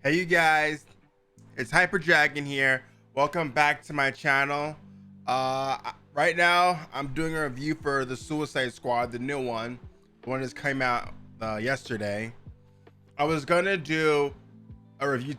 Hey you guys, it's Hyper Dragon here. Welcome back to my channel. Right now I'm doing a review for the Suicide Squad, the new one. The one that came out yesterday. I was gonna do a review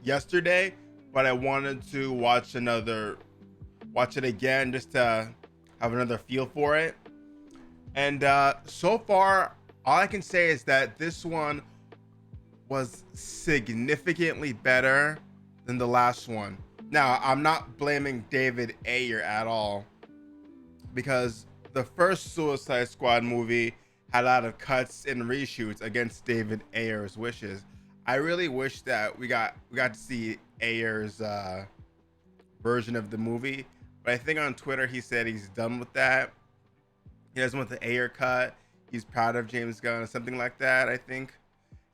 yesterday, but I wanted to watch it again just to have another feel for it. And so far, all I can say is that this one was significantly better than the last one. Now, I'm not blaming David Ayer at all because the first Suicide Squad movie had a lot of cuts and reshoots against David Ayer's wishes. I really wish that we got to see Ayer's version of the movie, but I think on Twitter he said he's done with that. He doesn't want the Ayer cut. He's proud of James Gunn or something like that, I think.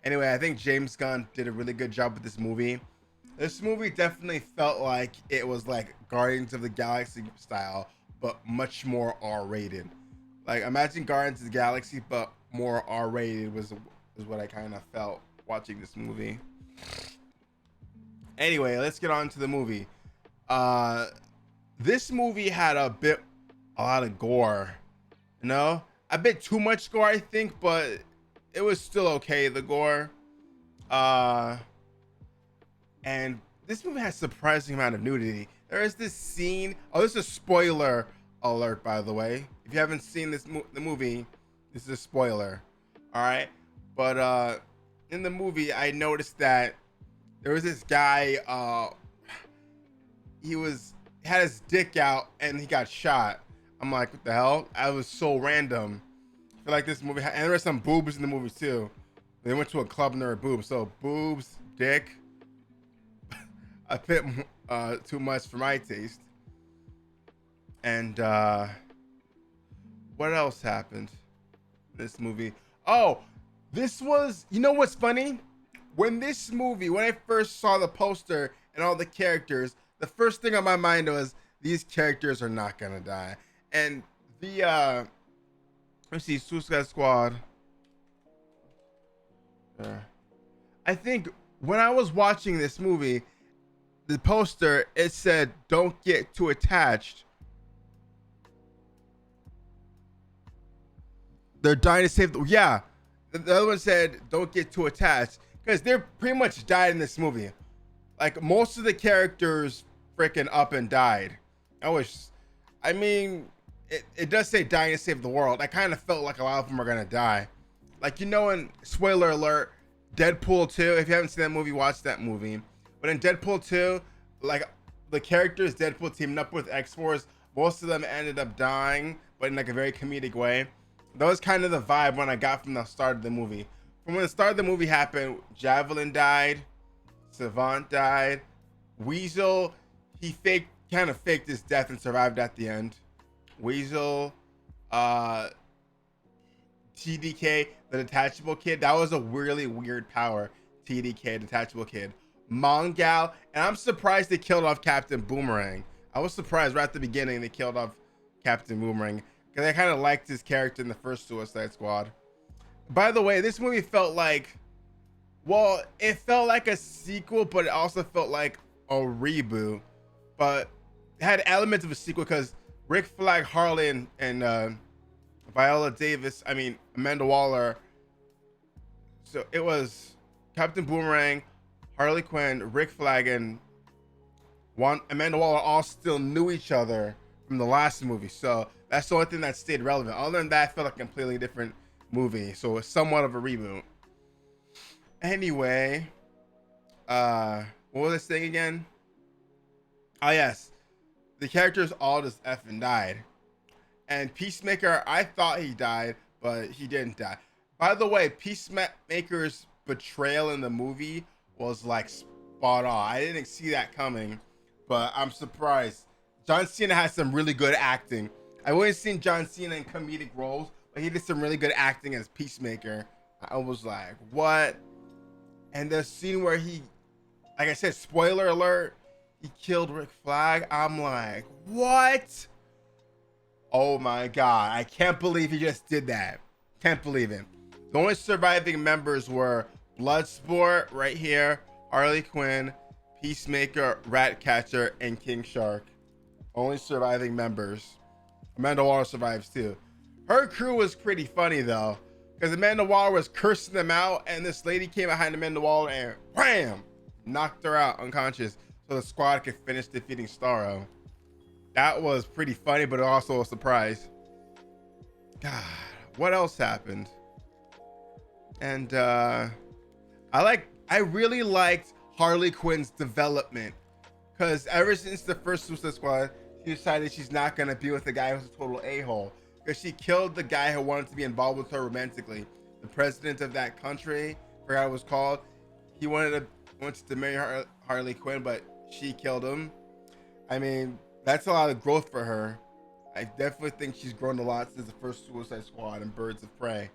Anyway, I think James Gunn did a really good job with this movie. This movie definitely felt like it was like Guardians of the Galaxy style, but much more R-rated. Like imagine Guardians of the Galaxy, but more R-rated was what I kind of felt watching this movie. Anyway, let's get on to the movie. This movie had a lot of gore, you know, a bit too much gore, I think, but it was still okay, the gore. And this movie has surprising amount of nudity. There is this scene. Oh, this is a spoiler alert, by the way. If you haven't seen the movie, this is a spoiler. All right, but in the movie, I noticed that there was this guy. He had his dick out and he got shot. I'm like, what the hell? I was so random. I feel like this movie, and there were some boobs in the movie too. They went to a club and there were boobs. So boobs, dick, a bit too much for my taste. And what else happened in this movie? Oh, you know what's funny? When I first saw the poster and all the characters, the first thing on my mind was these characters are not gonna die. And the let's see, Suicide Squad. I think when I was watching this movie, the poster, it said, "Don't get too attached." They're dying to save the. Yeah, the other one said, "Don't get too attached," because they're pretty much died in this movie. Like most of the characters, freaking up and died. I mean, it does say dying to save the world. I kind of felt like a lot of them are gonna die. Like, you know, in spoiler alert, Deadpool 2, if you haven't seen that movie, watch that movie. But in Deadpool 2, like the characters Deadpool teamed up with X-Force, most of them ended up dying, but in like a very comedic way. That was kind of the vibe when I got from the start of the movie. From when the start of the movie happened, Javelin died, Savant died, Weasel, he kind of faked his death and survived at the end. Weasel, TDK, the detachable kid, that was a really weird power. TDK, detachable kid. Mongal, and I'm surprised they killed off Captain Boomerang. I was surprised right at the beginning they killed off Captain Boomerang because I kind of liked his character in the first Suicide Squad. By the way, this movie felt like, well, it felt like a sequel, but it also felt like a reboot. But it had elements of a sequel because Rick Flag, Harley, and Viola Davis, Amanda Waller. So it was Captain Boomerang, Harley Quinn, Rick Flag, and Amanda Waller all still knew each other from the last movie. So that's the only thing that stayed relevant. Other than that, I felt like a completely different movie. So it's somewhat of a reboot. Anyway, what was this thing again? Oh yes, the characters all just effing died. And Peacemaker, I thought he died, but he didn't die. By the way, Peacemaker's betrayal in the movie was like spot on. I didn't see that coming, but I'm surprised. John Cena has some really good acting. I've always seen John Cena in comedic roles, but he did some really good acting as Peacemaker. I was like, what? And the scene where he, like I said, spoiler alert, he killed Rick Flag. I'm like, what? Oh my God. I can't believe he just did that. Can't believe it. The only surviving members were Bloodsport right here, Harley Quinn, Peacemaker, Ratcatcher, and King Shark. Only surviving members. Amanda Waller survives too. Her crew was pretty funny though, because Amanda Waller was cursing them out, and this lady came behind Amanda Waller and wham, knocked her out unconscious, so the squad could finish defeating Starro. That was pretty funny, but also a surprise. God, what else happened? And I really liked Harley Quinn's development, because ever since the first Suicide Squad, she decided she's not gonna be with the guy who's a total a-hole, because she killed the guy who wanted to be involved with her romantically. The president of that country, forgot what it was called. He wanted to marry Harley Quinn, but she killed him. I mean, that's a lot of growth for her. I definitely think she's grown a lot since the first Suicide Squad and Birds of Prey.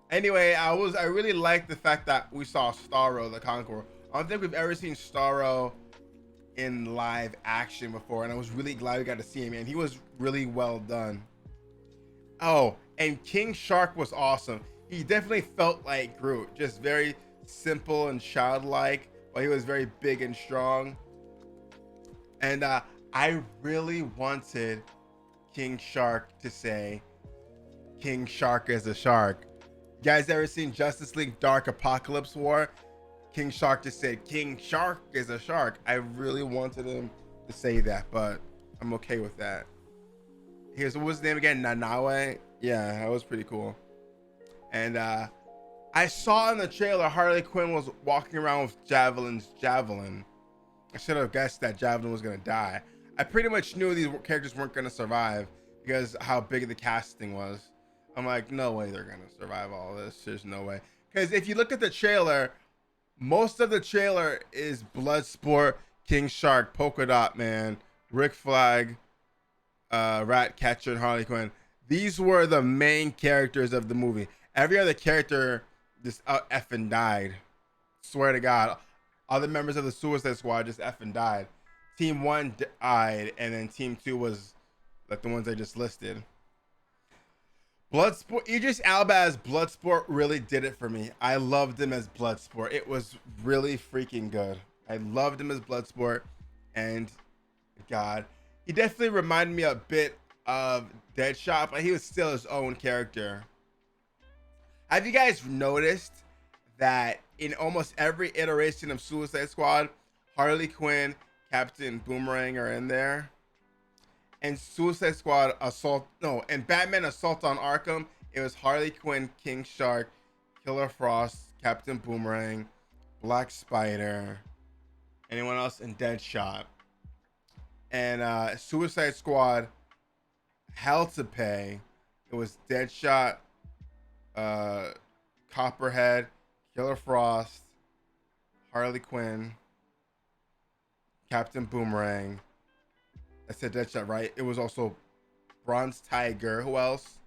Anyway, I really liked the fact that we saw Starro the Conqueror. I don't think we've ever seen Starro in live action before, and I was really glad we got to see him, and he was really well done. Oh, and King Shark was awesome. He definitely felt like Groot, just very simple and childlike, but he was very big and strong. And I really wanted King Shark to say, King Shark is a shark. You guys ever seen Justice League Dark Apocalypse War? King Shark just said, King Shark is a shark. I really wanted him to say that, but I'm okay with that. What was his name again? Nanawe? Yeah, that was pretty cool. And I saw in the trailer Harley Quinn was walking around with Javelin. I should have guessed that Javelin was gonna die. I pretty much knew these characters weren't gonna survive because how big the casting was. I'm like, no way they're gonna survive all this. There's no way. Because if you look at the trailer, most of the trailer is Bloodsport, King Shark, Polka Dot Man, Rick Flag, Ratcatcher, and Harley Quinn. These were the main characters of the movie. Every other character just effing died. Swear to God. Other members of the Suicide Squad just effing died. Team 1 died, and then Team 2 was like the ones I just listed. Bloodsport, Idris Elba as Bloodsport really did it for me. I loved him as Bloodsport. It was really freaking good. I loved him as Bloodsport, and God, he definitely reminded me a bit of Deadshot, but he was still his own character. Have you guys noticed that in almost every iteration of Suicide Squad, Harley Quinn, Captain Boomerang are in there? And Suicide Squad and Batman Assault on Arkham, it was Harley Quinn, King Shark, Killer Frost, Captain Boomerang, Black Spider, anyone else, and Deadshot. And Suicide Squad, Hell to Pay, it was Deadshot, Copperhead, Killer Frost, Harley Quinn, Captain Boomerang. I said Deadshot, right? It was also Bronze Tiger. Who else?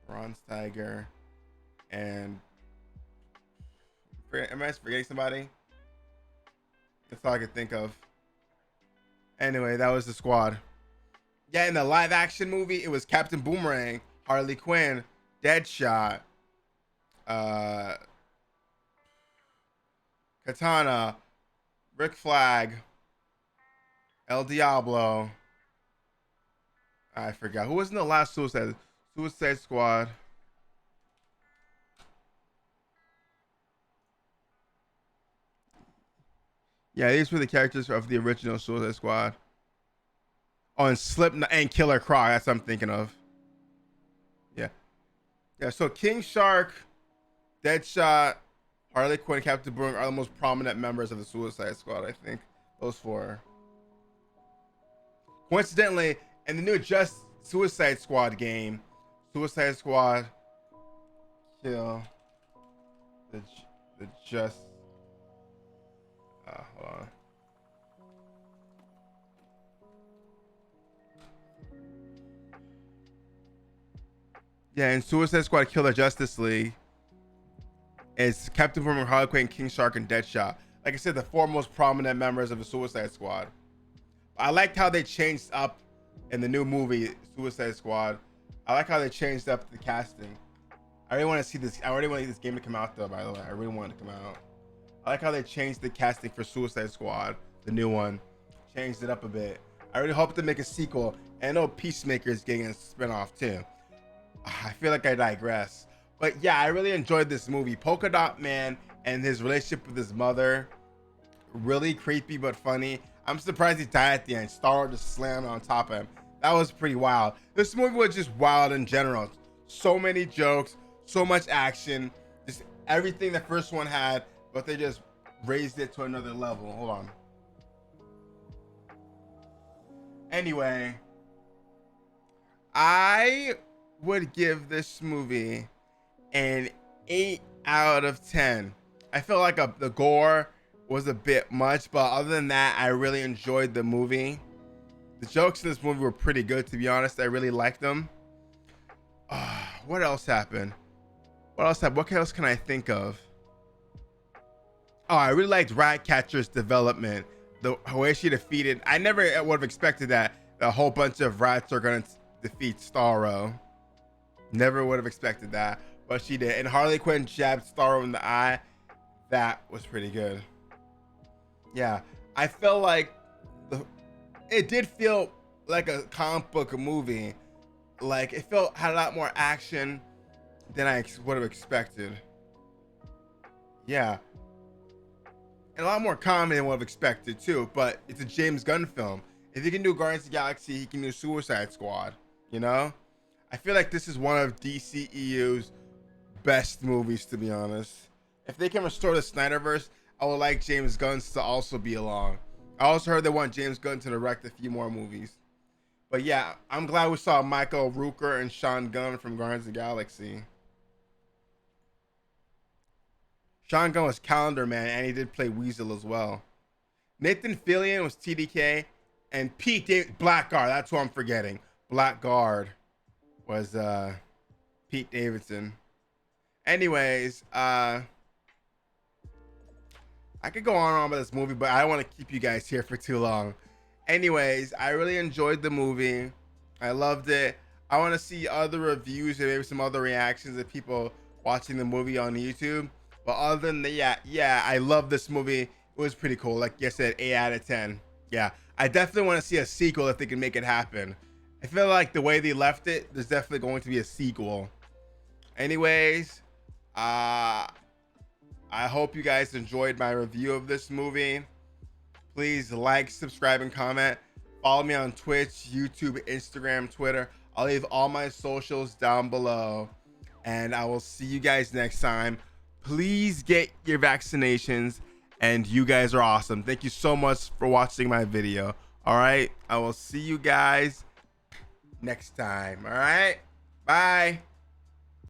Bronze Tiger. And am I forgetting somebody? That's all I could think of. Anyway, that was the squad. Yeah, in the live action movie, it was Captain Boomerang, Harley Quinn, Deadshot, Katana, Rick Flag, El Diablo. I forgot. Who was in the last Suicide Squad? Yeah, these were the characters of the original Suicide Squad. Oh, and Slipknot and Killer Croc. That's what I'm thinking of. Yeah. Yeah, so King Shark, Deadshot, Harley Quinn, Captain Boomerang are the most prominent members of the Suicide Squad, I think. Those four. Coincidentally, in the new Just Suicide Squad game, Suicide Squad kill the Just hold on. Yeah, in Suicide Squad Kill the Justice League, it's Captain Boomerang, Harley Quinn, King Shark, and Deadshot. Like I said, the four most prominent members of the Suicide Squad. I liked how they changed up in the new movie Suicide Squad. I like how they changed up the casting. I really want to see this. I already want this game to come out though. By the way, I really want it to come out. I like how they changed the casting for Suicide Squad, the new one. Changed it up a bit. I really hope to make a sequel. And I know Peacemaker is getting a spinoff too. I feel like I digress. But yeah, I really enjoyed this movie. Polka Dot Man and his relationship with his mother. Really creepy but funny. I'm surprised he died at the end. Star just slammed on top of him. That was pretty wild. This movie was just wild in general. So many jokes, so much action. Just everything the first one had, but they just raised it to another level. Hold on. Anyway, I would give this movie an 8 out of 10. I feel like the gore was a bit much, but other than that, I really enjoyed the movie. The jokes in this movie were pretty good, to be honest. I really liked them. What else happened? What else can I think of? Oh, I really liked Ratcatcher's development. The way she defeated, I never would have expected that a whole bunch of rats are gonna defeat Starro. Never would have expected that, but she did. And Harley Quinn jabbed Starro in the eye. That was pretty good. Yeah, I felt like it did feel like a comic book movie. Like it had a lot more action than I would have expected. Yeah. And a lot more comedy than what I've expected too, but it's a James Gunn film. If he can do Guardians of the Galaxy, he can do Suicide Squad, you know? I feel like this is one of DCEU's best movies, to be honest. If they can restore the Snyderverse, I would like James Gunn to also be along. I also heard they want James Gunn to direct a few more movies. But yeah, I'm glad we saw Michael Rooker and Sean Gunn from Guardians of the Galaxy. Sean Gunn was Calendar Man, and he did play Weasel as well. Nathan Fillion was TDK, and Blackguard. That's who I'm forgetting. Blackguard was Pete Davidson. Anyways, I could go on and on about this movie, but I don't want to keep you guys here for too long. Anyways, I really enjoyed the movie. I loved it. I want to see other reviews and maybe some other reactions of people watching the movie on YouTube. But other than that, yeah, I love this movie. It was pretty cool. Like I said, 8 out of 10. Yeah, I definitely want to see a sequel if they can make it happen. I feel like the way they left it, there's definitely going to be a sequel. Anyways, I hope you guys enjoyed my review of this movie. Please like, subscribe, and comment. Follow me on Twitch, YouTube, Instagram, Twitter. I'll leave all my socials down below. And I will see you guys next time. Please get your vaccinations. And you guys are awesome. Thank you so much for watching my video. All right. I will see you guys next time. All right. Bye.